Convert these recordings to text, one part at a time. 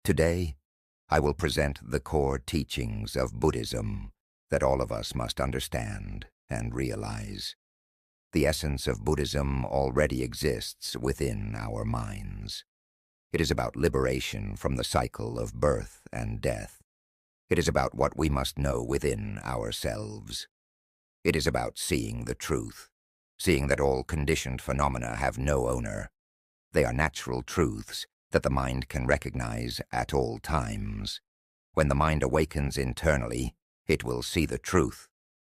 Today, I will present the core teachings of Buddhism that all of us must understand and realize. The essence of Buddhism already exists within our minds. It is about liberation from the cycle of birth and death. It is about what we must know within ourselves. It is about seeing the truth, seeing that all conditioned phenomena have no owner. They are natural truths that the mind can recognize at all times. When the mind awakens internally, it will see the truth.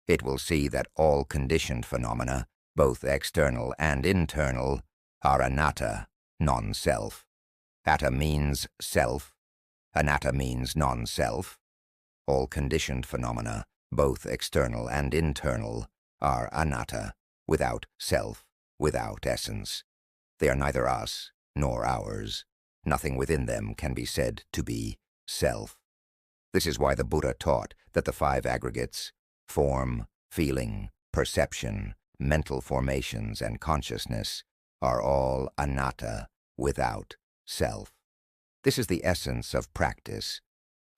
It will see that all conditioned phenomena, both external and internal, are anatta, non-self. Atta means self. Anatta means non-self. All conditioned phenomena, both external and internal, are anatta, without self, without essence. They are neither us nor ours. Nothing within them can be said to be self. This is why the Buddha taught that the five aggregates, form, feeling, perception, mental formations, and consciousness, are all anatta, without self. This is the essence of practice.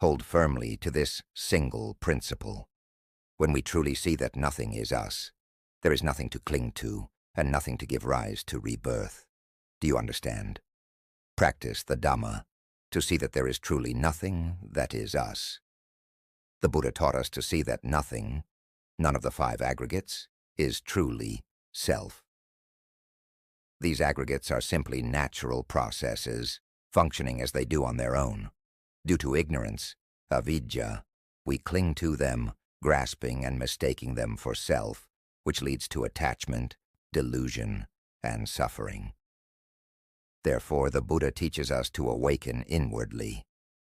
Hold firmly to this single principle. When we truly see that nothing is us, there is nothing to cling to and nothing to give rise to rebirth. Do you understand? Practice the Dhamma to see that there is truly nothing that is us. The Buddha taught us to see that nothing, none of the five aggregates, is truly self. These aggregates are simply natural processes, functioning as they do on their own. Due to ignorance, avidya, we cling to them, grasping and mistaking them for self, which leads to attachment, delusion, and suffering. Therefore, the Buddha teaches us to awaken inwardly,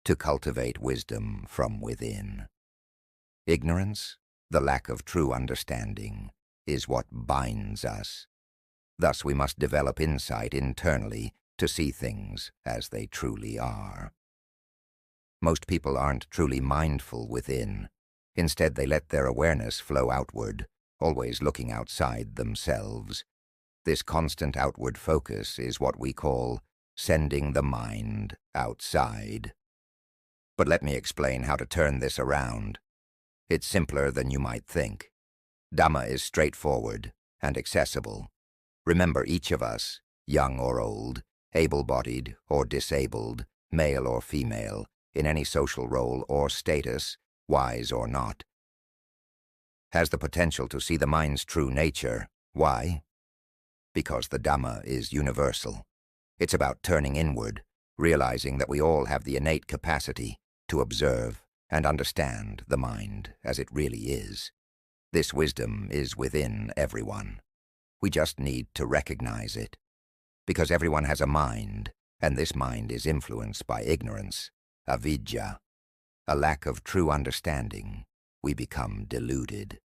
to cultivate wisdom from within. Ignorance, the lack of true understanding, is what binds us. Thus, we must develop insight internally to see things as they truly are. Most people aren't truly mindful within. Instead, they let their awareness flow outward, always looking outside themselves. This constant outward focus is what we call sending the mind outside. But let me explain how to turn this around. It's simpler than you might think. Dhamma is straightforward and accessible. Remember, each of us, young or old, able-bodied or disabled, male or female, in any social role or status, wise or not, has the potential to see the mind's true nature. Why? Because the Dhamma is universal. It's about turning inward, realizing that we all have the innate capacity to observe and understand the mind as it really is. This wisdom is within everyone. We just need to recognize it. Because everyone has a mind, and this mind is influenced by ignorance, avidya, a lack of true understanding, we become deluded.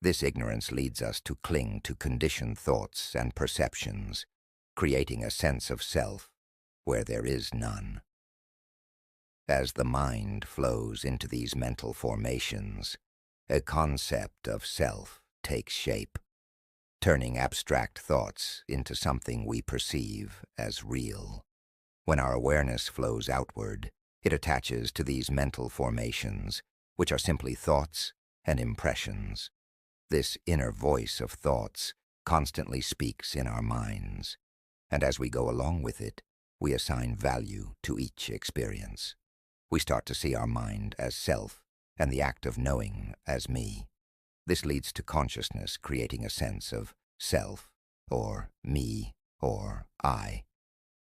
This ignorance leads us to cling to conditioned thoughts and perceptions, creating a sense of self where there is none. As the mind flows into these mental formations, a concept of self takes shape, turning abstract thoughts into something we perceive as real. When our awareness flows outward, it attaches to these mental formations, which are simply thoughts and impressions. This inner voice of thoughts constantly speaks in our minds, and as we go along with it, we assign value to each experience. We start to see our mind as self and the act of knowing as me. This leads to consciousness creating a sense of self, or me, or I.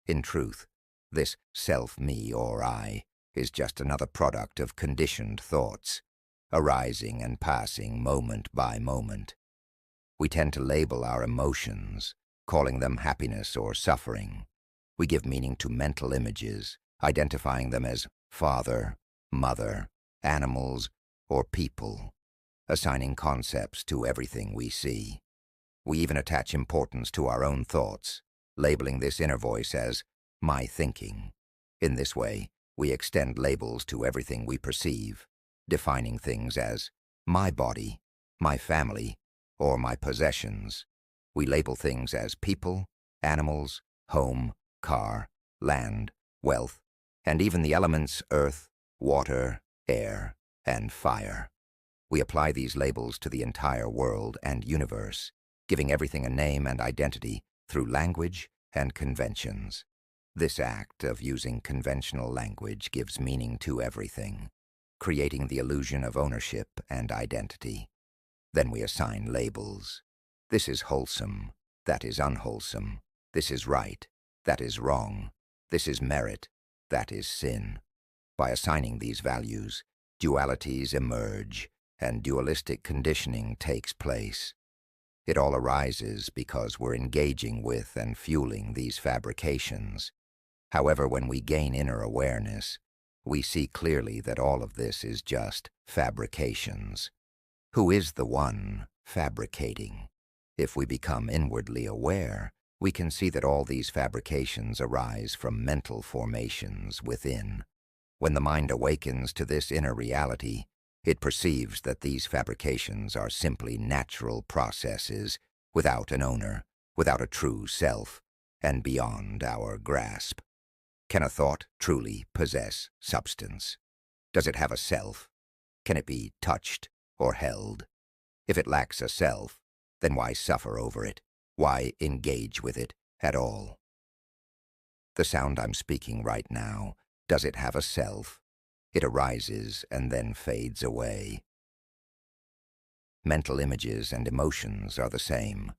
In truth, this self, me, or I is just another product of conditioned thoughts, arising and passing moment by moment. We tend to label our emotions, calling them happiness or suffering. We give meaning to mental images, identifying them as father, mother, animals, or people, assigning concepts to everything we see. We even attach importance to our own thoughts, labeling this inner voice as my thinking. In this way, we extend labels to everything we perceive, defining things as my body, my family, or my possessions. We label things as people, animals, home, car, land, wealth, and even the elements earth, water, air, and fire. We apply these labels to the entire world and universe, giving everything a name and identity through language and conventions. This act of using conventional language gives meaning to everything, creating the illusion of ownership and identity. Then we assign labels. This is wholesome, that is unwholesome. This is right, that is wrong. This is merit, that is sin. By assigning these values, dualities emerge, and dualistic conditioning takes place. It all arises because we're engaging with and fueling these fabrications. However, when we gain inner awareness, we see clearly that all of this is just fabrications. Who is the one fabricating? If we become inwardly aware, we can see that all these fabrications arise from mental formations within. When the mind awakens to this inner reality, it perceives that these fabrications are simply natural processes, without an owner, without a true self, and beyond our grasp. Can a thought truly possess substance? Does it have a self? Can it be touched or held? If it lacks a self, then why suffer over it? Why engage with it at all? The sound I'm speaking right now, does it have a self? It arises and then fades away. Mental images and emotions are the same.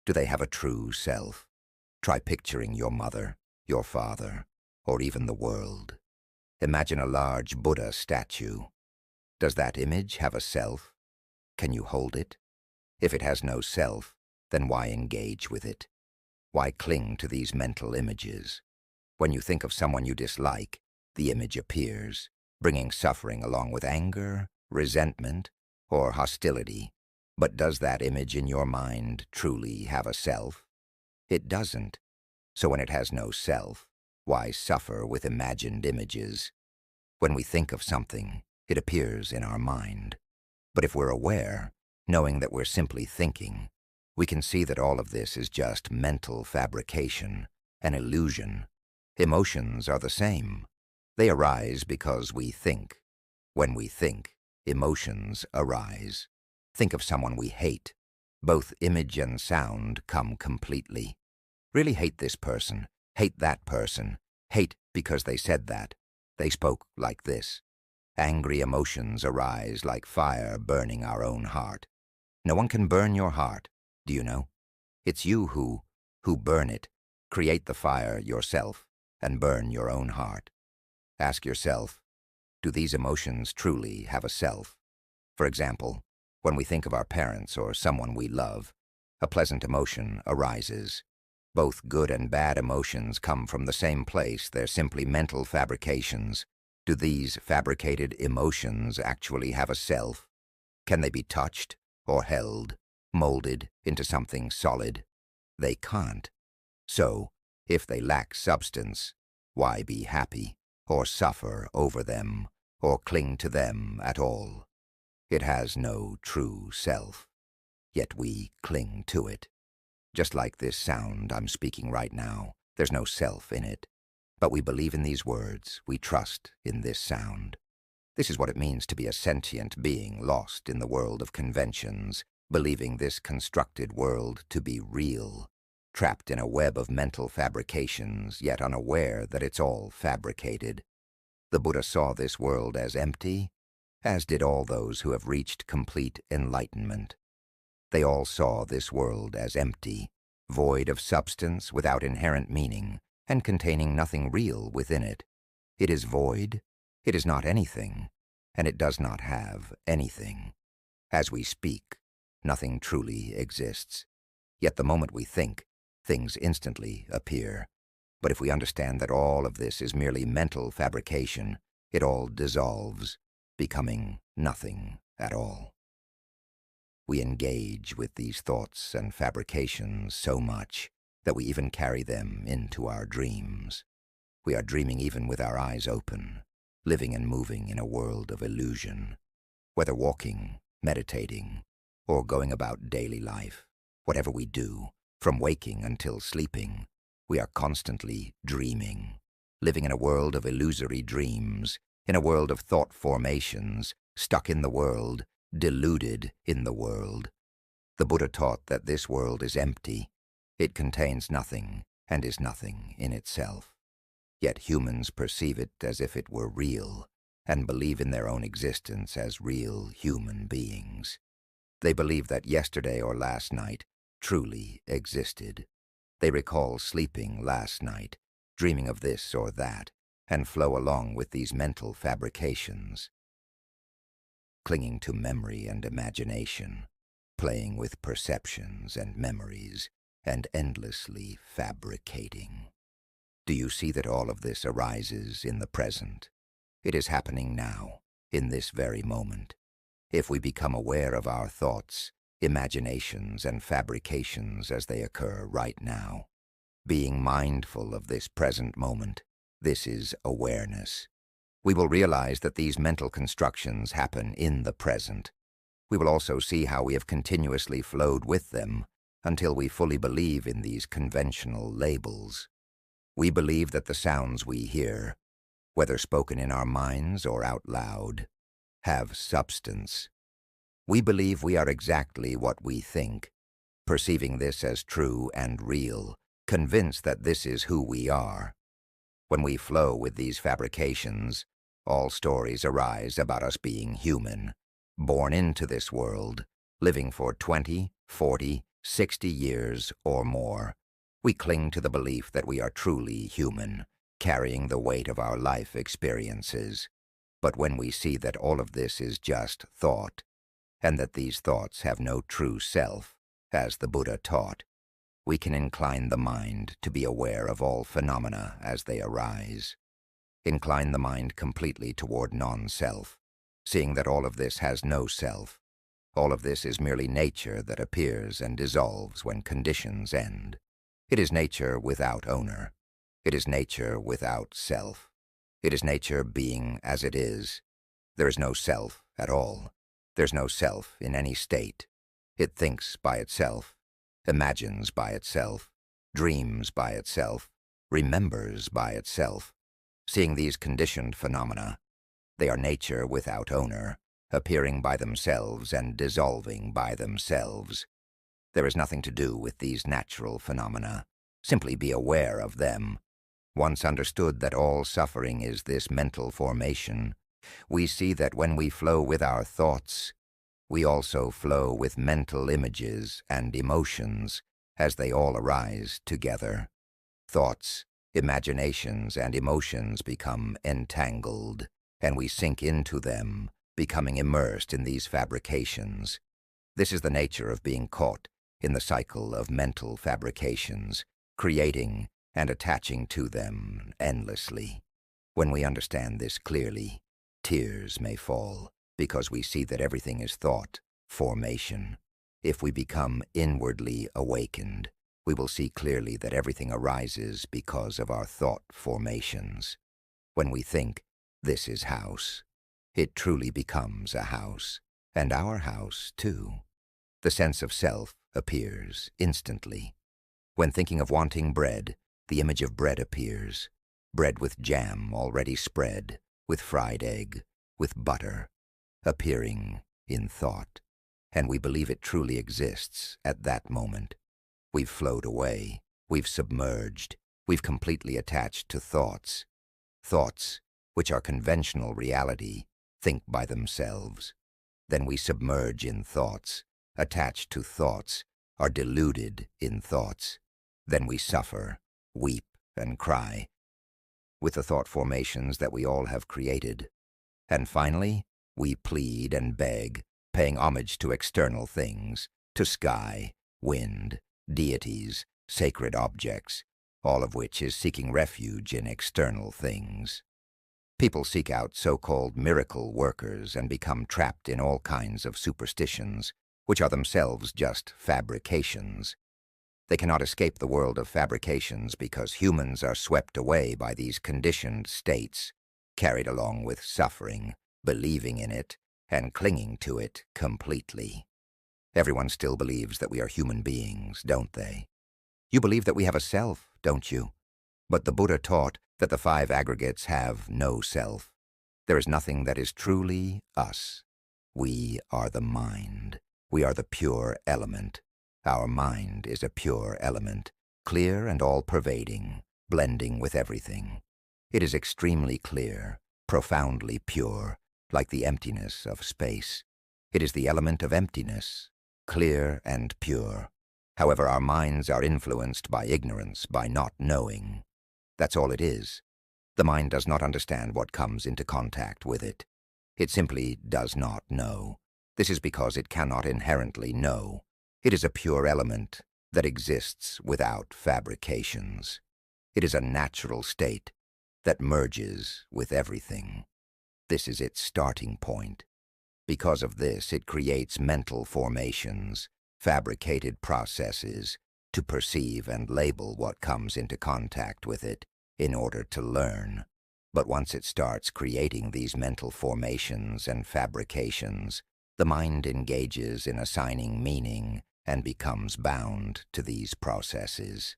Do they have a true self? Try picturing your mother, your father, or even the world. Imagine a large Buddha statue. Does that image have a self? Can you hold it? If it has no self, then why engage with it? Why cling to these mental images? When you think of someone you dislike, the image appears, bringing suffering along with anger, resentment, or hostility. But does that image in your mind truly have a self? It doesn't. So when it has no self, why suffer with imagined images? When we think of something, it appears in our mind. But if we're aware, knowing that we're simply thinking, we can see that all of this is just mental fabrication, an illusion. Emotions are the same. They arise because we think. When we think, emotions arise. Think of someone we hate. Both image and sound come completely. Really hate this person, hate that person, hate because they said that. They spoke like this. Angry emotions arise like fire burning our own heart. No one can burn your heart, do you know? It's you who burn it. Create the fire yourself and burn your own heart. Ask yourself, do these emotions truly have a self? For example, when we think of our parents or someone we love, a pleasant emotion arises. Both good and bad emotions come from the same place. They're simply mental fabrications. Do these fabricated emotions actually have a self? Can they be touched or held, molded into something solid? They can't. So, if they lack substance, why be happy, or suffer over them, or cling to them at all? It has no true self, yet we cling to it. Just like this sound I'm speaking right now, there's no self in it. But we believe in these words, we trust in this sound. This is what it means to be a sentient being lost in the world of conventions, believing this constructed world to be real, trapped in a web of mental fabrications, yet unaware that it's all fabricated. The Buddha saw this world as empty, as did all those who have reached complete enlightenment. They all saw this world as empty, void of substance, without inherent meaning, and containing nothing real within it. It is void, it is not anything, and it does not have anything. As we speak, nothing truly exists. Yet the moment we think, things instantly appear. But if we understand that all of this is merely mental fabrication, it all dissolves, becoming nothing at all. We engage with these thoughts and fabrications so much that we even carry them into our dreams. We are dreaming even with our eyes open, living and moving in a world of illusion. Whether walking, meditating, or going about daily life, whatever we do, from waking until sleeping, we are constantly dreaming, living in a world of illusory dreams, in a world of thought formations, stuck in the world, deluded in the world. The Buddha taught that this world is empty. It contains nothing and is nothing in itself. Yet humans perceive it as if it were real, and believe in their own existence as real human beings. They believe that yesterday or last night truly existed. They recall sleeping last night, dreaming of this or that, and flow along with these mental fabrications, clinging to memory and imagination, playing with perceptions and memories, and endlessly fabricating. Do you see that all of this arises in the present? It is happening now, in this very moment. If we become aware of our thoughts, imaginations, and fabrications as they occur right now, being mindful of this present moment, this is awareness. We will realize that these mental constructions happen in the present. We will also see how we have continuously flowed with them until we fully believe in these conventional labels. We believe that the sounds we hear, whether spoken in our minds or out loud, have substance. We believe we are exactly what we think, perceiving this as true and real, convinced that this is who we are. When we flow with these fabrications, all stories arise about us being human, born into this world, living for 20, 40, 60 years or more. We cling to the belief that we are truly human, carrying the weight of our life experiences. But when we see that all of this is just thought, and that these thoughts have no true self, as the Buddha taught, we can incline the mind to be aware of all phenomena as they arise. Incline the mind completely toward non-self, seeing that all of this has no self. All of this is merely nature that appears and dissolves when conditions end. It is nature without owner. It is nature without self. It is nature being as it is. There is no self at all. There's no self in any state. It thinks by itself, imagines by itself, dreams by itself, remembers by itself. Seeing these conditioned phenomena, they are nature without owner, appearing by themselves and dissolving by themselves. There is nothing to do with these natural phenomena. Simply be aware of them. Once understood that all suffering is this mental formation, we see that when we flow with our thoughts, we also flow with mental images and emotions as they all arise together. Thoughts, imaginations, and emotions become entangled, and we sink into them, becoming immersed in these fabrications. This is the nature of being caught in the cycle of mental fabrications, creating and attaching to them endlessly. When we understand this clearly, tears may fall, because we see that everything is thought, formation. If we become inwardly awakened, we will see clearly that everything arises because of our thought formations. When we think, this is house, it truly becomes a house, and our house too. The sense of self appears instantly. When thinking of wanting bread, the image of bread appears. Bread with jam already spread, with fried egg, with butter, appearing in thought. And we believe it truly exists at that moment. We've flowed away, we've submerged, we've completely attached to thoughts. Thoughts, which are conventional reality, think by themselves. Then we submerge in thoughts, attach to thoughts, are deluded in thoughts. Then we suffer, weep, and cry with the thought formations that we all have created. And finally, we plead and beg, paying homage to external things, to sky, wind, deities, sacred objects, all of which is seeking refuge in external things. People seek out so-called miracle workers and become trapped in all kinds of superstitions, which are themselves just fabrications. They cannot escape the world of fabrications because humans are swept away by these conditioned states, carried along with suffering, believing in it, and clinging to it completely. Everyone still believes that we are human beings, don't they? You believe that we have a self, don't you? But the Buddha taught that the five aggregates have no self. There is nothing that is truly us. We are the mind. We are the pure element. Our mind is a pure element, clear and all-pervading, blending with everything. It is extremely clear, profoundly pure, like the emptiness of space. It is the element of emptiness, clear and pure. However, our minds are influenced by ignorance, by not knowing. That's all it is. The mind does not understand what comes into contact with it. It simply does not know. This is because it cannot inherently know. It is a pure element that exists without fabrications. It is a natural state that merges with everything. This is its starting point. Because of this, it creates mental formations, fabricated processes, to perceive and label what comes into contact with it in order to learn. But once it starts creating these mental formations and fabrications, the mind engages in assigning meaning and becomes bound to these processes.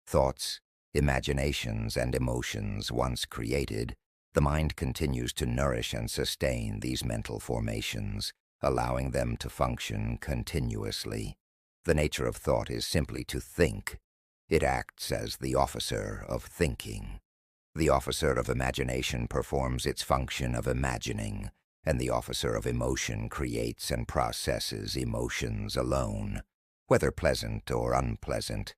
Thoughts, imaginations, and emotions once created, the mind continues to nourish and sustain these mental formations, allowing them to function continuously. The nature of thought is simply to think. It acts as the officer of thinking. The officer of imagination performs its function of imagining, and the officer of emotion creates and processes emotions alone, whether pleasant or unpleasant.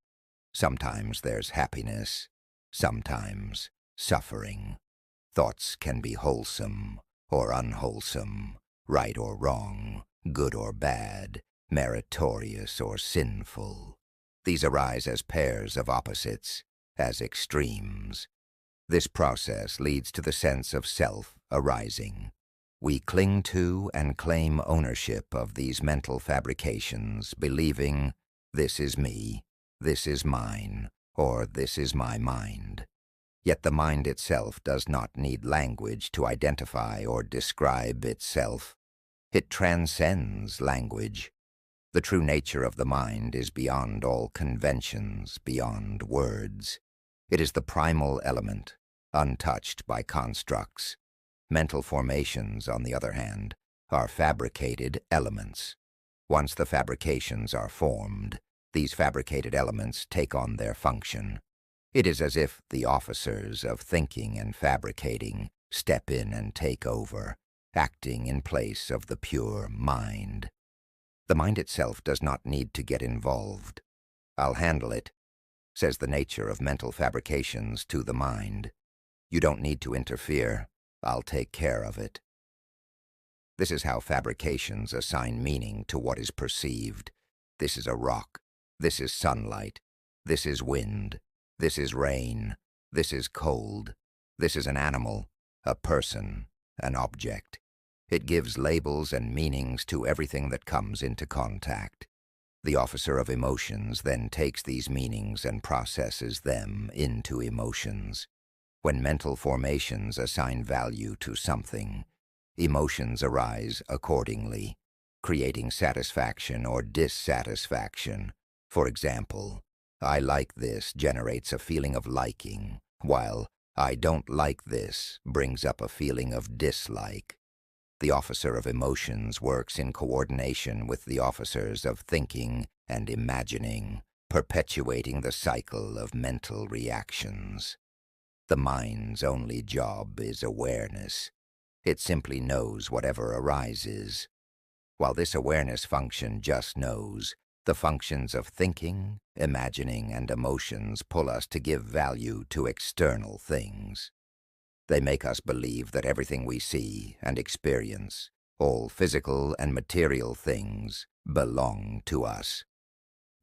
Sometimes there's happiness, sometimes suffering. Thoughts can be wholesome or unwholesome, right or wrong, good or bad, meritorious or sinful. These arise as pairs of opposites, as extremes. This process leads to the sense of self arising. We cling to and claim ownership of these mental fabrications, believing, this is me, this is mine, or this is my mind. Yet the mind itself does not need language to identify or describe itself. It transcends language. The true nature of the mind is beyond all conventions, beyond words. It is the primal element, untouched by constructs. Mental formations, on the other hand, are fabricated elements. Once the fabrications are formed, these fabricated elements take on their function. It is as if the officers of thinking and fabricating step in and take over, acting in place of the pure mind. The mind itself does not need to get involved. I'll handle it, says the nature of mental fabrications to the mind. You don't need to interfere. I'll take care of it. This is how fabrications assign meaning to what is perceived. This is a rock. This is sunlight. This is wind. This is rain. This is cold. This is an animal, a person, an object. It gives labels and meanings to everything that comes into contact. The officer of emotions then takes these meanings and processes them into emotions. When mental formations assign value to something, emotions arise accordingly, creating satisfaction or dissatisfaction. For example, I like this generates a feeling of liking, while I don't like this brings up a feeling of dislike. The officer of emotions works in coordination with the officers of thinking and imagining, perpetuating the cycle of mental reactions. The mind's only job is awareness. It simply knows whatever arises. While this awareness function just knows, the functions of thinking, imagining, and emotions pull us to give value to external things. They make us believe that everything we see and experience, all physical and material things, belong to us.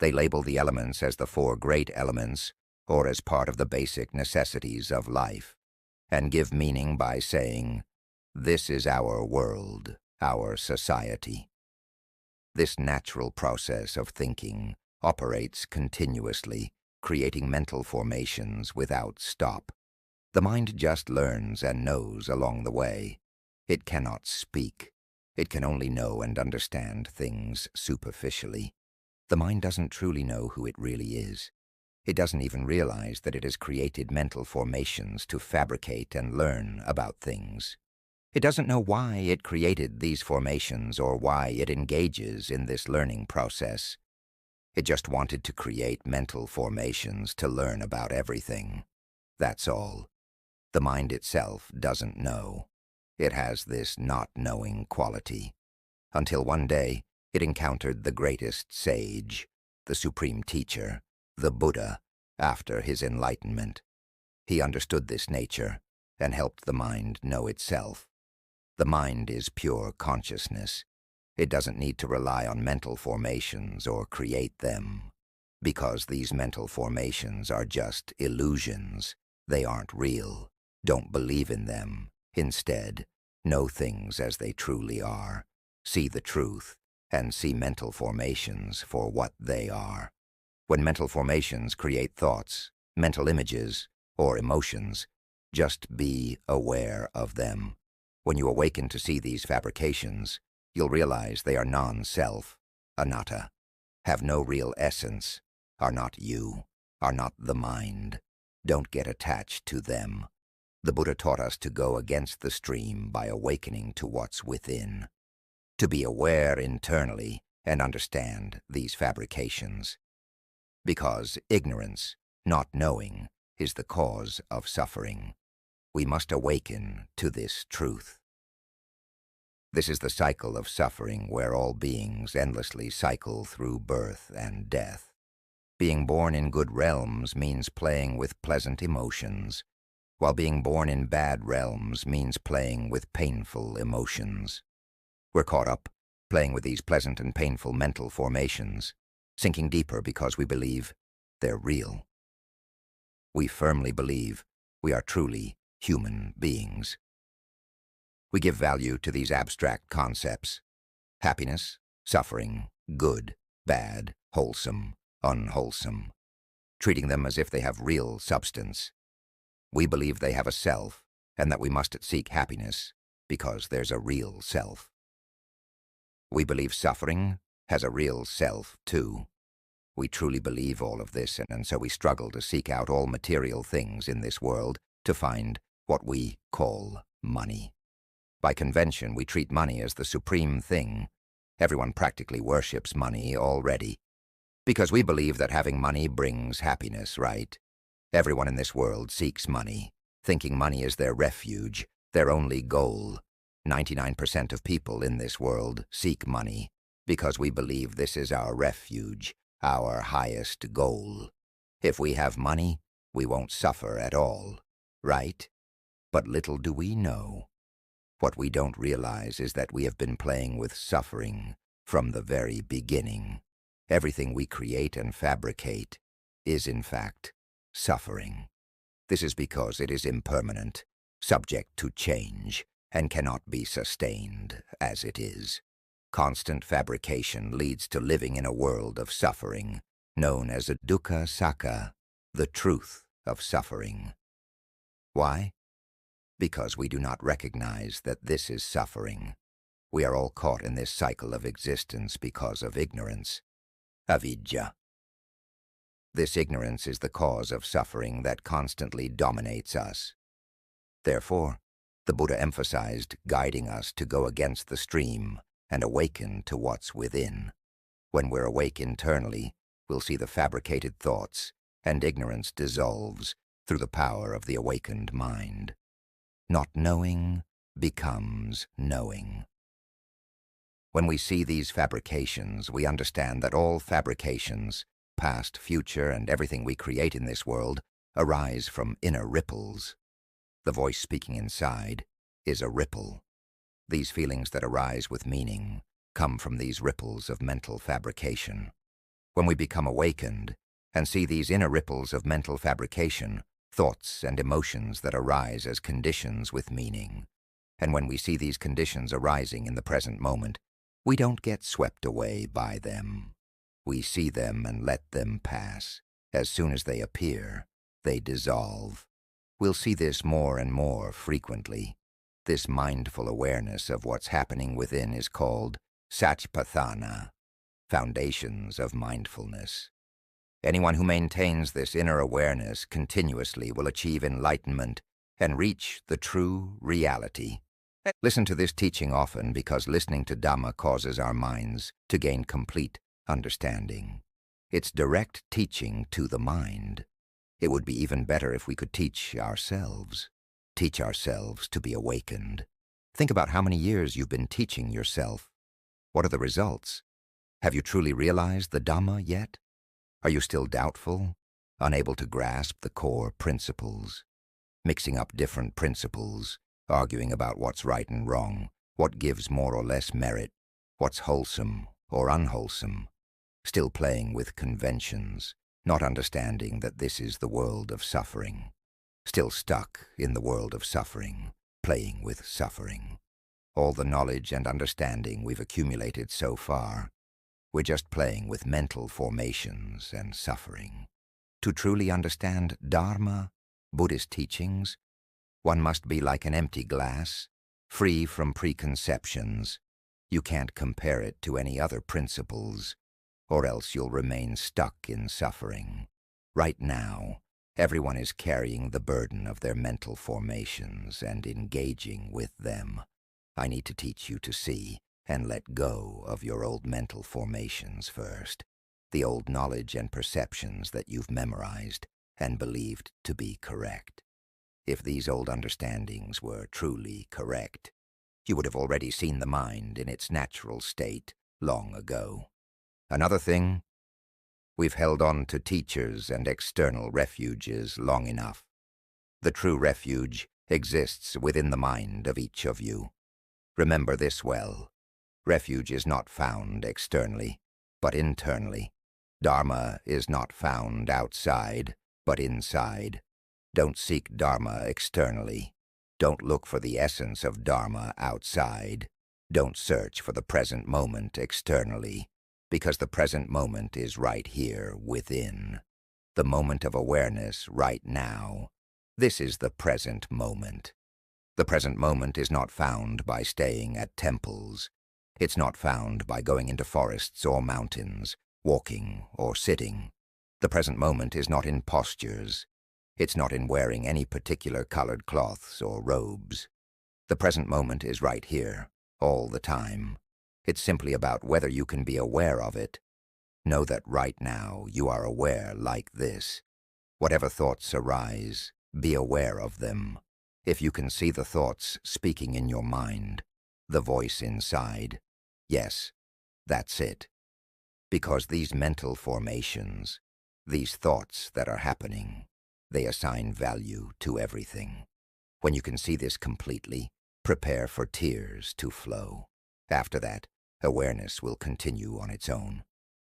They label the elements as the four great elements or as part of the basic necessities of life, and give meaning by saying, this is our world, our society. This natural process of thinking operates continuously, creating mental formations without stop. The mind just learns and knows along the way. It cannot speak. It can only know and understand things superficially. The mind doesn't truly know who it really is. It doesn't even realize that it has created mental formations to fabricate and learn about things. It doesn't know why it created these formations or why it engages in this learning process. It just wanted to create mental formations to learn about everything. That's all. The mind itself doesn't know. It has this not-knowing quality. Until one day, it encountered the greatest sage, the supreme teacher, the Buddha, after his enlightenment. He understood this nature and helped the mind know itself. The mind is pure consciousness. It doesn't need to rely on mental formations or create them, because these mental formations are just illusions. They aren't real. Don't believe in them. Instead, know things as they truly are. See the truth, and see mental formations for what they are. When mental formations create thoughts, mental images, or emotions, just be aware of them. When you awaken to see these fabrications, you'll realize they are non-self, anatta, have no real essence, are not you, are not the mind. Don't get attached to them. The Buddha taught us to go against the stream by awakening to what's within, to be aware internally and understand these fabrications. Because ignorance, not knowing, is the cause of suffering. We must awaken to this truth. This is the cycle of suffering where all beings endlessly cycle through birth and death. Being born in good realms means playing with pleasant emotions, while being born in bad realms means playing with painful emotions. We're caught up playing with these pleasant and painful mental formations, sinking deeper because we believe they're real. We firmly believe we are truly human beings. We give value to these abstract concepts: happiness, suffering, good, bad, wholesome, unwholesome, treating them as if they have real substance. We believe they have a self and that we must seek happiness because there's a real self. We believe suffering has a real self too. We truly believe all of this, and so we struggle to seek out all material things in this world to find what we call money. By convention, we treat money as the supreme thing. Everyone practically worships money already, because we believe that having money brings happiness, right? Everyone in this world seeks money, thinking money is their refuge, their only goal. 99% of people in this world seek money because we believe this is our refuge, our highest goal. If we have money, we won't suffer at all, right? But little do we know. What we don't realize is that we have been playing with suffering from the very beginning. Everything we create and fabricate is, in fact, suffering. This is because it is impermanent, subject to change, and cannot be sustained as it is. Constant fabrication leads to living in a world of suffering, known as a dukkha sakka, the truth of suffering. Why? Because we do not recognize that this is suffering. We are all caught in this cycle of existence because of ignorance, avidya. This ignorance is the cause of suffering that constantly dominates us. Therefore, the Buddha emphasized guiding us to go against the stream and awaken to what's within. When we're awake internally, we'll see the fabricated thoughts, and ignorance dissolves through the power of the awakened mind. Not knowing becomes knowing. When we see these fabrications, we understand that all fabrications, past, future, and everything we create in this world, arise from inner ripples. The voice speaking inside is a ripple. These feelings that arise with meaning come from these ripples of mental fabrication. When we become awakened and see these inner ripples of mental fabrication, thoughts and emotions that arise as conditions with meaning, and when we see these conditions arising in the present moment, we don't get swept away by them. We see them and let them pass. As soon as they appear, they dissolve. We'll see this more and more frequently. This mindful awareness of what's happening within is called satipatthana, foundations of mindfulness. Anyone who maintains this inner awareness continuously will achieve enlightenment and reach the true reality. Listen to this teaching often because listening to Dhamma causes our minds to gain complete understanding. It's direct teaching to the mind. It would be even better if we could teach ourselves to be awakened. Think about how many years you've been teaching yourself. What are the results? Have you truly realized the Dhamma yet? Are you still doubtful, unable to grasp the core principles? Mixing up different principles, arguing about what's right and wrong, what gives more or less merit, what's wholesome or unwholesome. Still playing with conventions, not understanding that this is the world of suffering. Still stuck in the world of suffering, playing with suffering. All the knowledge and understanding we've accumulated so far, we're just playing with mental formations and suffering. To truly understand Dharma, Buddhist teachings, one must be like an empty glass, free from preconceptions. You can't compare it to any other principles, or else you'll remain stuck in suffering. Right now, everyone is carrying the burden of their mental formations and engaging with them. I need to teach you to see and let go of your old mental formations first, the old knowledge and perceptions that you've memorized and believed to be correct. If these old understandings were truly correct, you would have already seen the mind in its natural state long ago. Another thing, we've held on to teachers and external refuges long enough. The true refuge exists within the mind of each of you. Remember this well. Refuge is not found externally, but internally. Dharma is not found outside, but inside. Don't seek Dharma externally. Don't look for the essence of Dharma outside. Don't search for the present moment externally, because the present moment is right here within. The moment of awareness right now. This is the present moment. The present moment is not found by staying at temples. It's not found by going into forests or mountains, walking or sitting. The present moment is not in postures. It's not in wearing any particular colored cloths or robes. The present moment is right here, all the time. It's simply about whether you can be aware of it. Know that right now you are aware like this. Whatever thoughts arise, be aware of them. If you can see the thoughts speaking in your mind, the voice inside, yes, that's it. Because these mental formations, these thoughts that are happening, they assign value to everything. When you can see this completely, prepare for tears to flow. After that, awareness will continue on its own.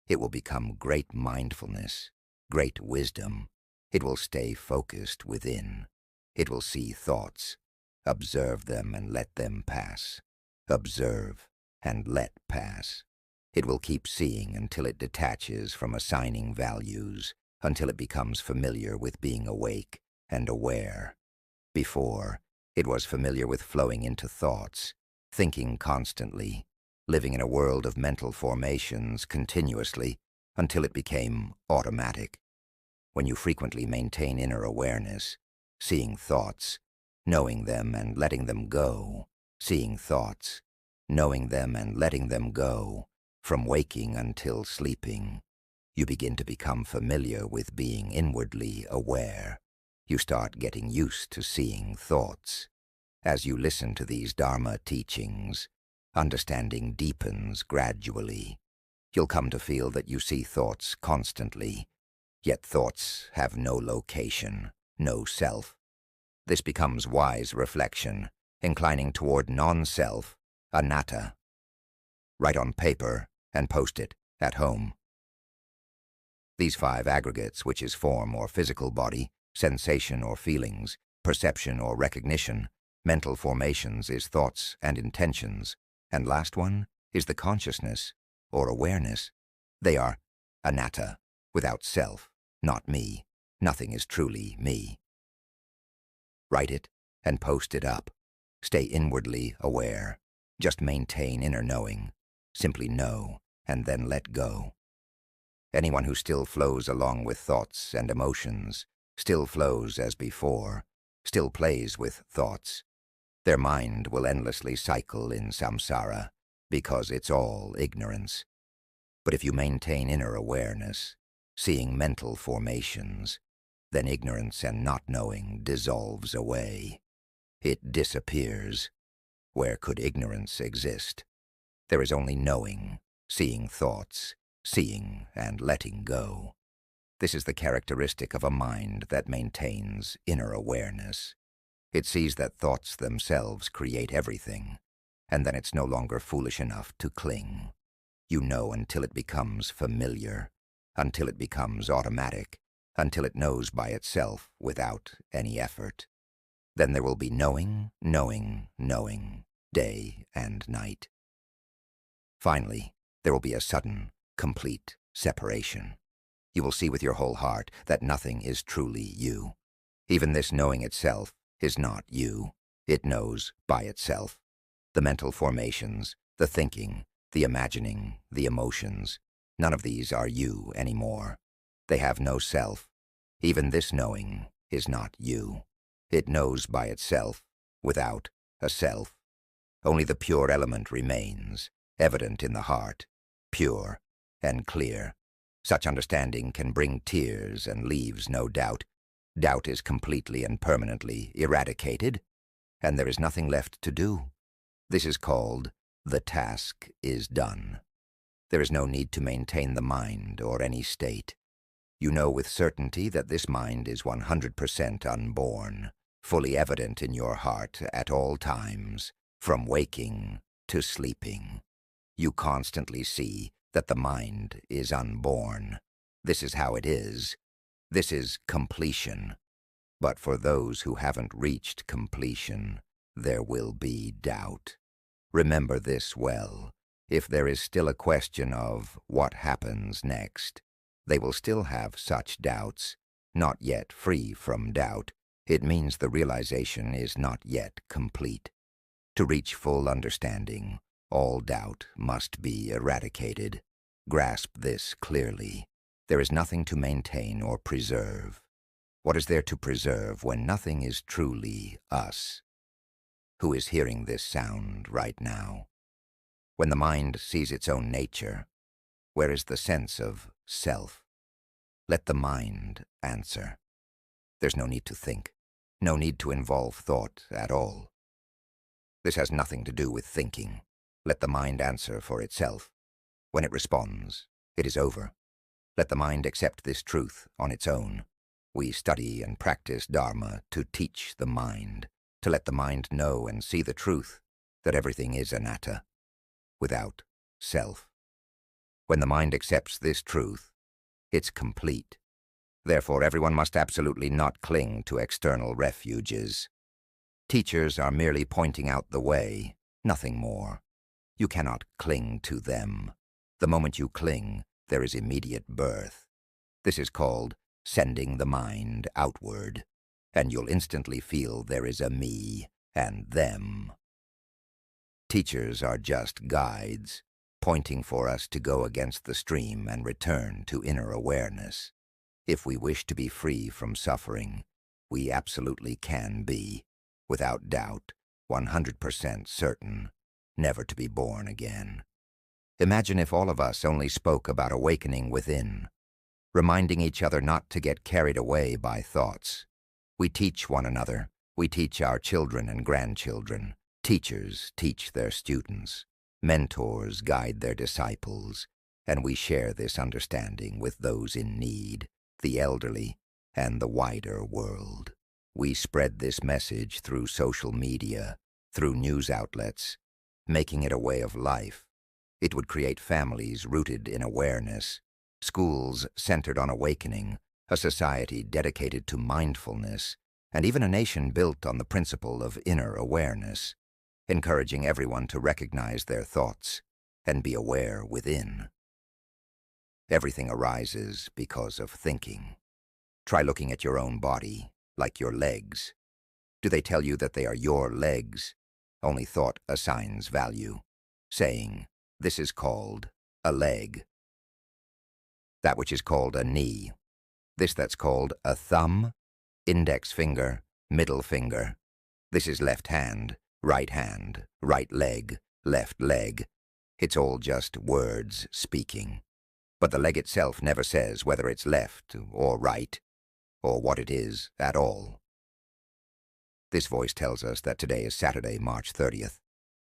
It will become great mindfulness, great wisdom. It will stay focused within. It will see thoughts, observe them and let them pass. Observe and let pass. It will keep seeing until it detaches from assigning values, until it becomes familiar with being awake and aware. Before, it was familiar with flowing into thoughts, thinking constantly, living in a world of mental formations continuously until it became automatic. When you frequently maintain inner awareness, seeing thoughts, knowing them and letting them go, seeing thoughts, knowing them and letting them go, from waking until sleeping, you begin to become familiar with being inwardly aware. You start getting used to seeing thoughts. As you listen to these Dharma teachings, understanding deepens gradually. You'll come to feel that you see thoughts constantly, yet thoughts have no location, no self. This becomes wise reflection, inclining toward non-self, anatta. Write on paper and post it at home. These 5 aggregates, which is form or physical body, sensation or feelings, perception or recognition, mental formations is thoughts and intentions, and last one is the consciousness or awareness. They are anatta, without self, not me. Nothing is truly me. Write it and post it up. Stay inwardly aware. Just maintain inner knowing. Simply know and then let go. Anyone who still flows along with thoughts and emotions, still flows as before, still plays with thoughts, their mind will endlessly cycle in samsara, because it's all ignorance. But if you maintain inner awareness, seeing mental formations, then ignorance and not knowing dissolves away. It disappears. Where could ignorance exist? There is only knowing, seeing thoughts, seeing and letting go. This is the characteristic of a mind that maintains inner awareness. It sees that thoughts themselves create everything, and then it's no longer foolish enough to cling. You know until it becomes familiar, until it becomes automatic, until it knows by itself without any effort. Then there will be knowing, knowing, knowing, day and night. Finally, there will be a sudden, complete separation. You will see with your whole heart that nothing is truly you. Even this knowing itself is not you. It knows by itself. The mental formations, the thinking, the imagining, the emotions, none of these are you anymore. They have no self. Even this knowing is not you. It knows by itself, without a self. Only the pure element remains, evident in the heart, pure and clear. Such understanding can bring tears and leaves no doubt. Doubt is completely and permanently eradicated, and there is nothing left to do. This is called the task is done. There is no need to maintain the mind or any state. You know with certainty that this mind is 100% unborn, fully evident in your heart at all times, from waking to sleeping. You constantly see that the mind is unborn. This is how it is. This is completion. But for those who haven't reached completion, there will be doubt. Remember this well. If there is still a question of what happens next, they will still have such doubts, not yet free from doubt. It means the realization is not yet complete. To reach full understanding, all doubt must be eradicated. Grasp this clearly. There is nothing to maintain or preserve. What is there to preserve when nothing is truly us? Who is hearing this sound right now? When the mind sees its own nature, where is the sense of self? Let the mind answer. There's no need to think, no need to involve thought at all. This has nothing to do with thinking. Let the mind answer for itself. When it responds, it is over. Let the mind accept this truth on its own. We study and practice Dharma to teach the mind, to let the mind know and see the truth that everything is anatta, without self. When the mind accepts this truth, it's complete. Therefore, everyone must absolutely not cling to external refuges. Teachers are merely pointing out the way, nothing more. You cannot cling to them. The moment you cling, there is immediate birth. This is called sending the mind outward, and you'll instantly feel there is a me and them. Teachers are just guides, pointing for us to go against the stream and return to inner awareness. If we wish to be free from suffering, we absolutely can be, without doubt, 100% certain, never to be born again. Imagine if all of us only spoke about awakening within, reminding each other not to get carried away by thoughts. We teach one another. We teach our children and grandchildren. Teachers teach their students. Mentors guide their disciples. And we share this understanding with those in need, the elderly, and the wider world. We spread this message through social media, through news outlets, making it a way of life. It would create families rooted in awareness, schools centered on awakening, a society dedicated to mindfulness, and even a nation built on the principle of inner awareness, encouraging everyone to recognize their thoughts and be aware within. Everything arises because of thinking. Try looking at your own body, like your legs. Do they tell you that they are your legs? Only thought assigns value, saying, "This is called a leg." that which is called a knee, this that's called a thumb, index finger, middle finger. This is left hand, right leg, left leg. It's all just words speaking. But the leg itself never says whether it's left or right, or what it is at all. This voice tells us that today is Saturday, March 30th.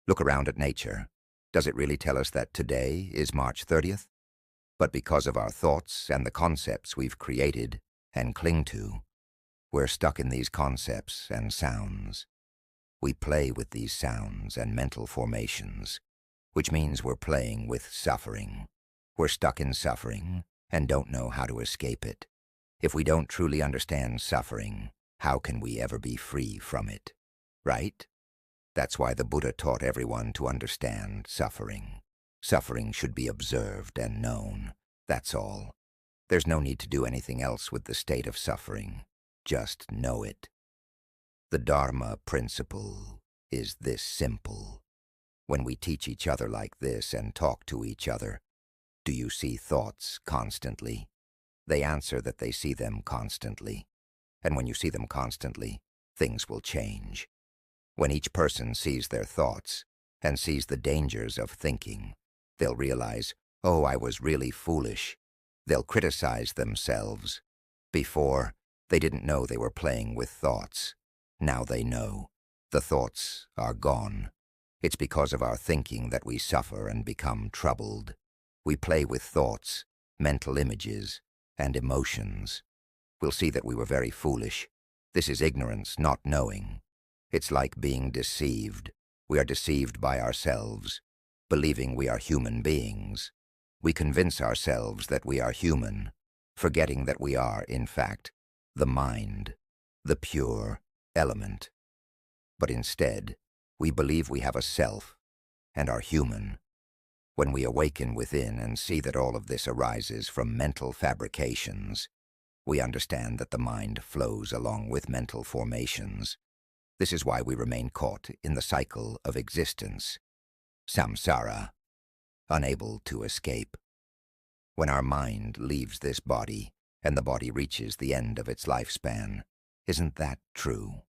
Look around at nature. Does it really tell us that today is March 30th? But because of our thoughts and the concepts we've created and cling to, we're stuck in these concepts and sounds. We play with these sounds and mental formations, which means we're playing with suffering. We're stuck in suffering and don't know how to escape it. If we don't truly understand suffering, how can we ever be free from it? Right? That's why the Buddha taught everyone to understand suffering. Suffering should be observed and known. That's all. There's no need to do anything else with the state of suffering. Just know it. The Dharma principle is this simple. When we teach each other like this and talk to each other, do you see thoughts constantly? They answer that they see them constantly. And when you see them constantly, things will change. When each person sees their thoughts and sees the dangers of thinking, they'll realize, oh, I was really foolish. They'll criticize themselves. Before, they didn't know they were playing with thoughts. Now they know. The thoughts are gone. It's because of our thinking that we suffer and become troubled. We play with thoughts, mental images, and emotions. We'll see that we were very foolish. This is ignorance, not knowing. It's like being deceived. We are deceived by ourselves, believing we are human beings. We convince ourselves that we are human, forgetting that we are, in fact, the mind, the pure element. But instead, we believe we have a self and are human. When we awaken within and see that all of this arises from mental fabrications, we understand that the mind flows along with mental formations. This is why we remain caught in the cycle of existence, samsara, unable to escape. When our mind leaves this body and the body reaches the end of its lifespan, isn't that true?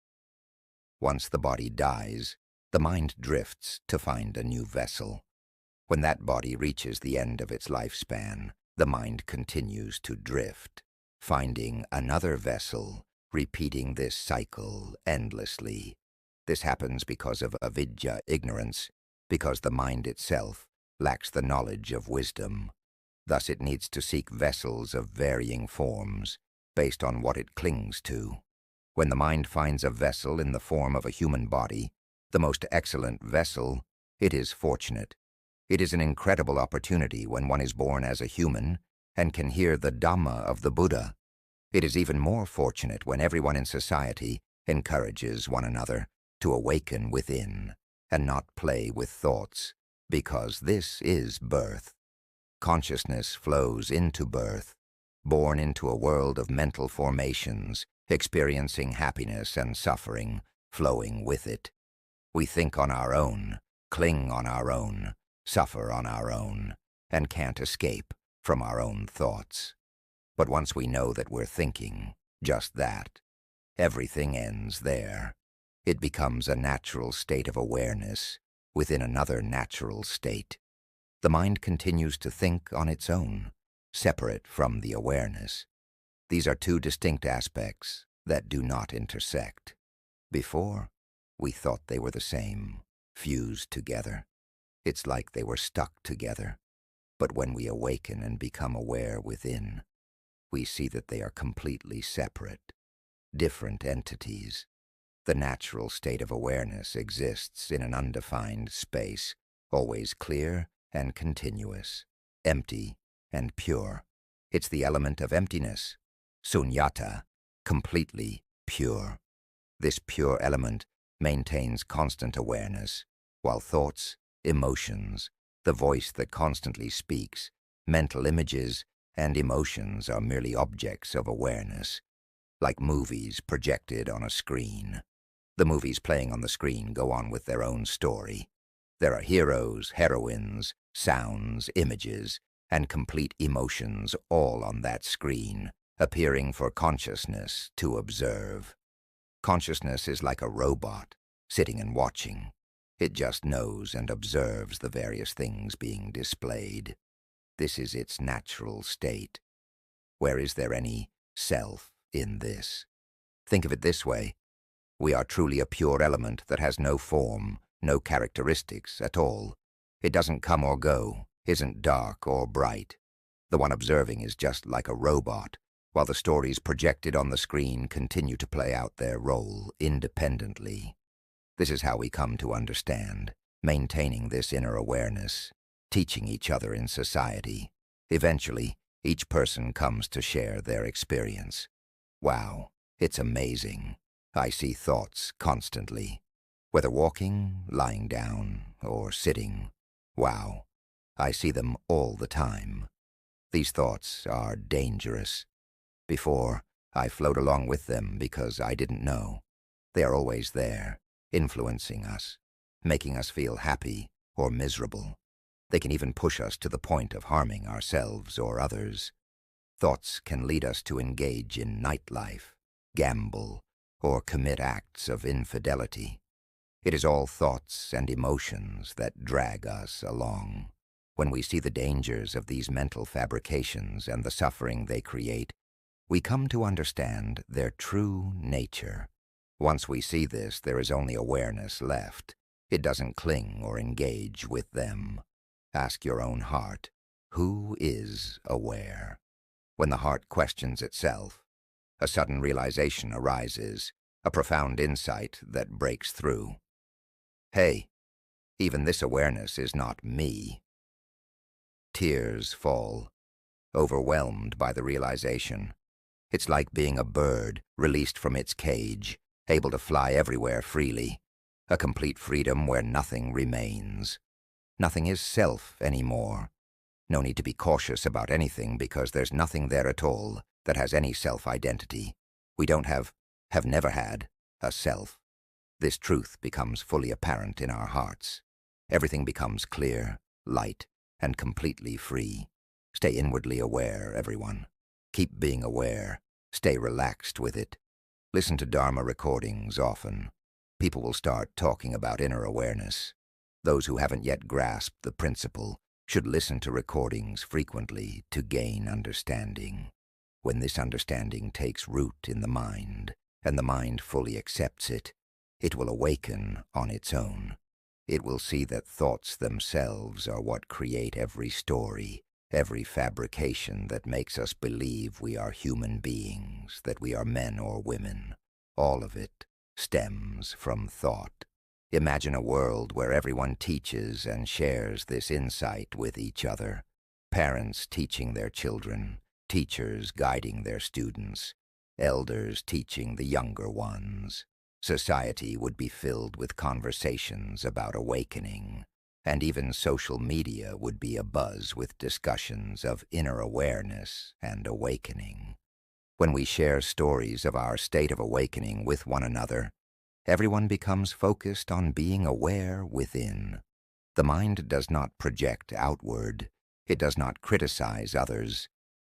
Once the body dies, the mind drifts to find a new vessel. When that body reaches the end of its lifespan, the mind continues to drift, finding another vessel, repeating this cycle endlessly. This happens because of avidya, ignorance, because the mind itself lacks the knowledge of wisdom. Thus it needs to seek vessels of varying forms, based on what it clings to. When the mind finds a vessel in the form of a human body, the most excellent vessel, it is fortunate. It is an incredible opportunity when one is born as a human and can hear the Dhamma of the Buddha. It is even more fortunate when everyone in society encourages one another to awaken within and not play with thoughts, because this is birth. Consciousness flows into birth, born into a world of mental formations, experiencing happiness and suffering, flowing with it. We think on our own, cling on our own, suffer on our own, and can't escape from our own thoughts. But once we know that we're thinking just that, everything ends there. It becomes a natural state of awareness within another natural state. The mind continues to think on its own, separate from the awareness. These are two distinct aspects that do not intersect. Before, we thought they were the same, fused together. It's like they were stuck together. But when we awaken and become aware within, we see that they are completely separate, different entities. The natural state of awareness exists in an undefined space, always clear and continuous, empty and pure. It's the element of emptiness, sunyata, completely pure. This pure element maintains constant awareness, while thoughts, emotions, the voice that constantly speaks, mental images, and emotions are merely objects of awareness, like movies projected on a screen. The movies playing on the screen go on with their own story. There are heroes, heroines, sounds, images, and complete emotions all on that screen, appearing for consciousness to observe. Consciousness is like a robot, sitting and watching. It just knows and observes the various things being displayed. This is its natural state. Where is there any self in this? Think of it this way. We are truly a pure element that has no form, no characteristics at all. It doesn't come or go, isn't dark or bright. The one observing is just like a robot, while the stories projected on the screen continue to play out their role independently. This is how we come to understand, maintaining this inner awareness, teaching each other in society. Eventually, each person comes to share their experience. Wow, it's amazing. I see thoughts constantly, whether walking, lying down, or sitting. Wow, I see them all the time. These thoughts are dangerous. Before, I flowed along with them because I didn't know. They are always there, influencing us, making us feel happy or miserable. They can even push us to the point of harming ourselves or others. Thoughts can lead us to engage in nightlife, gamble, or commit acts of infidelity. It is all thoughts and emotions that drag us along. When we see the dangers of these mental fabrications and the suffering they create, we come to understand their true nature. Once we see this, there is only awareness left. It doesn't cling or engage with them. Ask your own heart, who is aware? When the heart questions itself, a sudden realization arises, a profound insight that breaks through. Hey, even this awareness is not me. Tears fall, overwhelmed by the realization. It's like being a bird released from its cage, able to fly everywhere freely, a complete freedom where nothing remains. Nothing is self anymore. No need to be cautious about anything because there's nothing there at all that has any self-identity. We don't have never had, a self. This truth becomes fully apparent in our hearts. Everything becomes clear, light, and completely free. Stay inwardly aware, everyone. Keep being aware. Stay relaxed with it. Listen to Dharma recordings often. People will start talking about inner awareness. Those who haven't yet grasped the principle should listen to recordings frequently to gain understanding. When this understanding takes root in the mind, and the mind fully accepts it, it will awaken on its own. It will see that thoughts themselves are what create every story, every fabrication that makes us believe we are human beings, that we are men or women. All of it stems from thought. Imagine a world where everyone teaches and shares this insight with each other. Parents teaching their children, teachers guiding their students, elders teaching the younger ones. Society would be filled with conversations about awakening, and even social media would be abuzz with discussions of inner awareness and awakening. When we share stories of our state of awakening with one another, everyone becomes focused on being aware within. The mind does not project outward, it does not criticize others,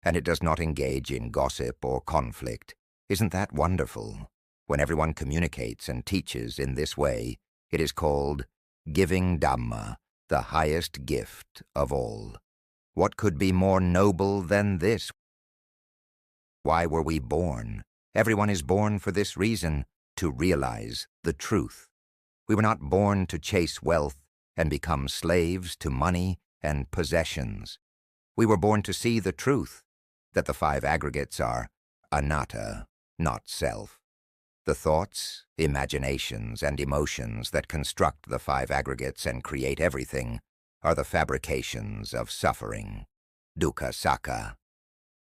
and it does not engage in gossip or conflict. Isn't that wonderful? When everyone communicates and teaches in this way, it is called giving Dhamma, the highest gift of all. What could be more noble than this? Why were we born? Everyone is born for this reason, to realize the truth. We were not born to chase wealth and become slaves to money and possessions. We were born to see the truth, that the five aggregates are anatta, not self. The thoughts, imaginations, and emotions that construct the five aggregates and create everything are the fabrications of suffering, dukkha sakka.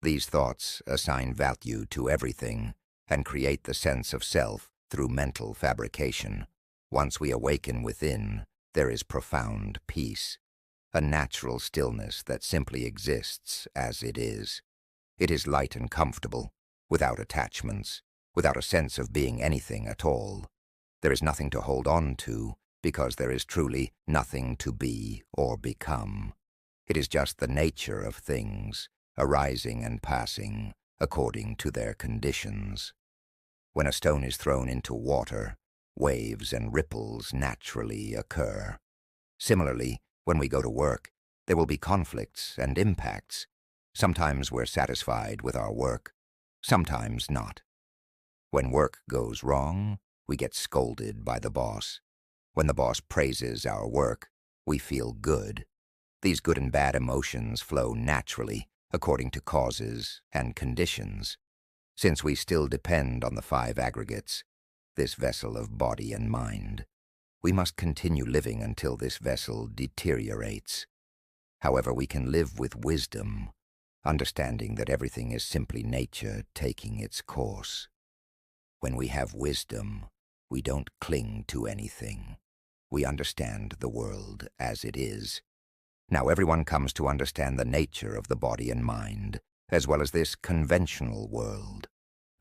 These thoughts assign value to everything and create the sense of self through mental fabrication. Once we awaken within, there is profound peace, a natural stillness that simply exists as it is. It is light and comfortable, without attachments, without a sense of being anything at all. There is nothing to hold on to, because there is truly nothing to be or become. It is just the nature of things, arising and passing according to their conditions. When a stone is thrown into water, waves and ripples naturally occur. Similarly, when we go to work, there will be conflicts and impacts. Sometimes we're satisfied with our work, sometimes not. When work goes wrong, we get scolded by the boss. When the boss praises our work, we feel good. These good and bad emotions flow naturally according to causes and conditions. Since we still depend on the 5 aggregates, this vessel of body and mind, we must continue living until this vessel deteriorates. However, we can live with wisdom, understanding that everything is simply nature taking its course. When we have wisdom, we don't cling to anything. We understand the world as it is. Now everyone comes to understand the nature of the body and mind, as well as this conventional world.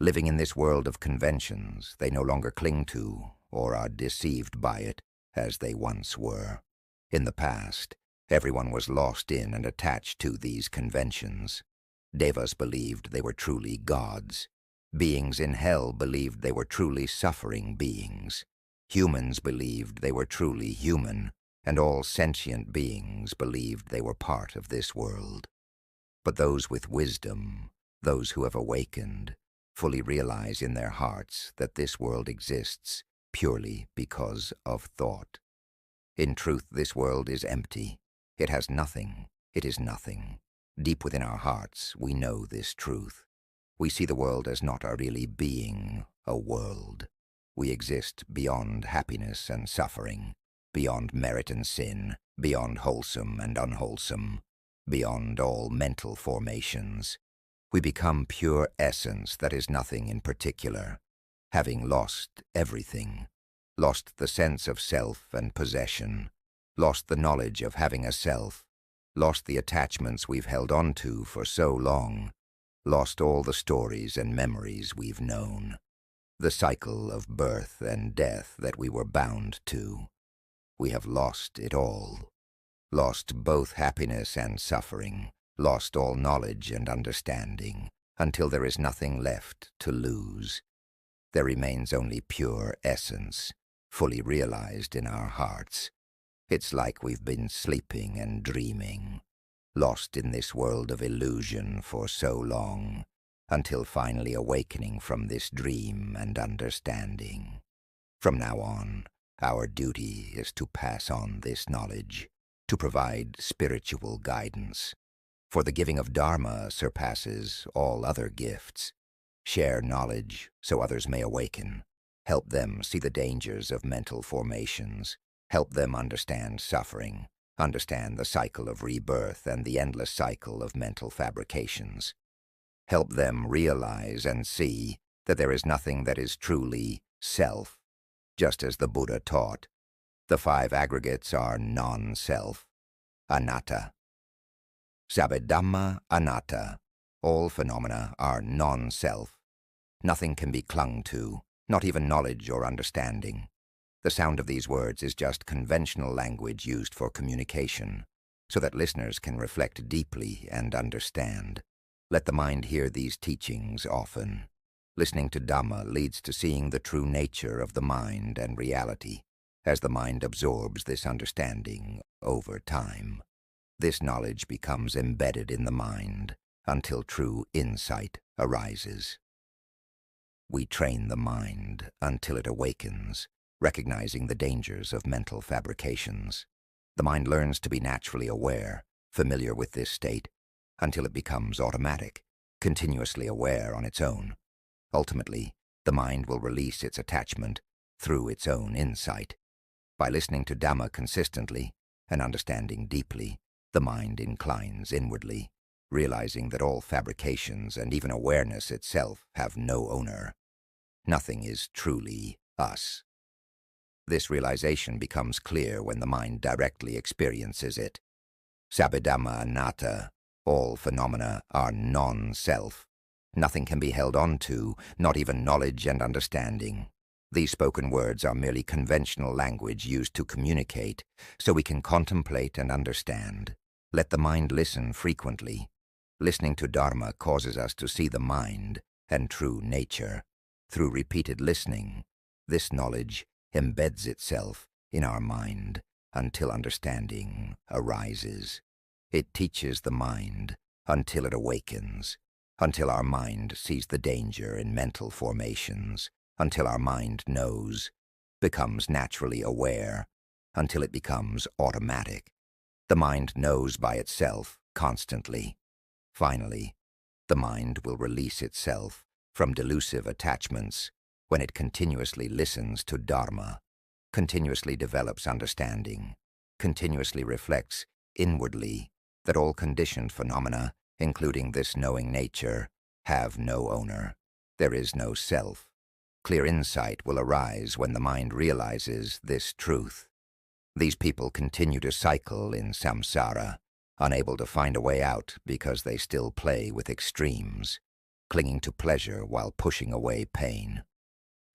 Living in this world of conventions, they no longer cling to or are deceived by it as they once were. In the past, everyone was lost in and attached to these conventions. Devas believed they were truly gods. Beings in hell believed they were truly suffering beings. Humans believed they were truly human, and all sentient beings believed they were part of this world. But those with wisdom, those who have awakened, fully realize in their hearts that this world exists purely because of thought. In truth, this world is empty. It has nothing. It is nothing. Deep within our hearts, we know this truth. We see the world as not a really being, a world. We exist beyond happiness and suffering, beyond merit and sin, beyond wholesome and unwholesome, beyond all mental formations. We become pure essence that is nothing in particular, having lost everything, lost the sense of self and possession, lost the knowledge of having a self, lost the attachments we've held on to for so long, lost all the stories and memories we've known, the cycle of birth and death that we were bound to. We have lost it all, lost both happiness and suffering, lost all knowledge and understanding, until there is nothing left to lose. There remains only pure essence, fully realized in our hearts. It's like we've been sleeping and dreaming, lost in this world of illusion for so long, until finally awakening from this dream and understanding. From now on, our duty is to pass on this knowledge, to provide spiritual guidance. For the giving of Dharma surpasses all other gifts. Share knowledge so others may awaken. Help them see the dangers of mental formations. Help them understand suffering, understand the cycle of rebirth and the endless cycle of mental fabrications. Help them realize and see that there is nothing that is truly self, just as the Buddha taught. The 5 aggregates are non-self, anatta. Sabedhamma anatta. All phenomena are non-self. Nothing can be clung to, not even knowledge or understanding. The sound of these words is just conventional language used for communication, so that listeners can reflect deeply and understand. Let the mind hear these teachings often. Listening to Dhamma leads to seeing the true nature of the mind and reality, as the mind absorbs this understanding over time. This knowledge becomes embedded in the mind until true insight arises. We train the mind until it awakens, recognizing the dangers of mental fabrications. The mind learns to be naturally aware, familiar with this state, until it becomes automatic, continuously aware on its own. Ultimately, the mind will release its attachment through its own insight. By listening to Dhamma consistently and understanding deeply, the mind inclines inwardly, realizing that all fabrications and even awareness itself have no owner. Nothing is truly us. This realization becomes clear when the mind directly experiences it. Sabedhamma anatta. All phenomena are non-self. Nothing can be held on to, not even knowledge and understanding. These spoken words are merely conventional language used to communicate, so we can contemplate and understand. Let the mind listen frequently. Listening to Dharma causes us to see the mind and true nature. Through repeated listening, this knowledge embeds itself in our mind until understanding arises. It teaches the mind until it awakens, until our mind sees the danger in mental formations, until our mind knows, becomes naturally aware, until it becomes automatic. The mind knows by itself constantly. Finally, the mind will release itself from delusive attachments when it continuously listens to Dharma, continuously develops understanding, continuously reflects inwardly that all conditioned phenomena, including this knowing nature, have no owner. There is no self. Clear insight will arise when the mind realizes this truth. These people continue to cycle in samsara, unable to find a way out because they still play with extremes, clinging to pleasure while pushing away pain.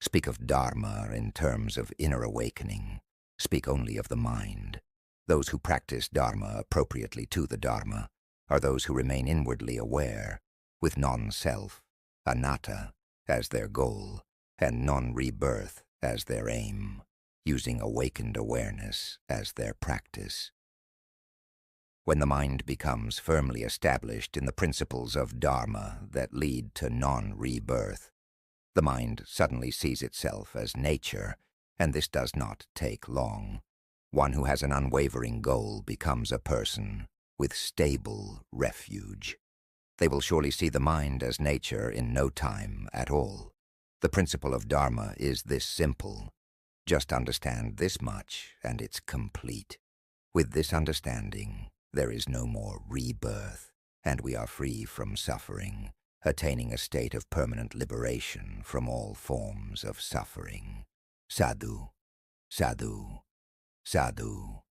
Speak of Dharma in terms of inner awakening. Speak only of the mind. Those who practice Dharma appropriately to the Dharma are those who remain inwardly aware, with non-self, anatta, as their goal, and non-rebirth as their aim, using awakened awareness as their practice. When the mind becomes firmly established in the principles of Dharma that lead to non-rebirth, the mind suddenly sees itself as nature, and this does not take long. One who has an unwavering goal becomes a person with stable refuge. They will surely see the mind as nature in no time at all. The principle of Dharma is this simple. Just understand this much, and it's complete. With this understanding, there is no more rebirth, and we are free from suffering, attaining a state of permanent liberation from all forms of suffering. Sadhu, sadhu, sadhu.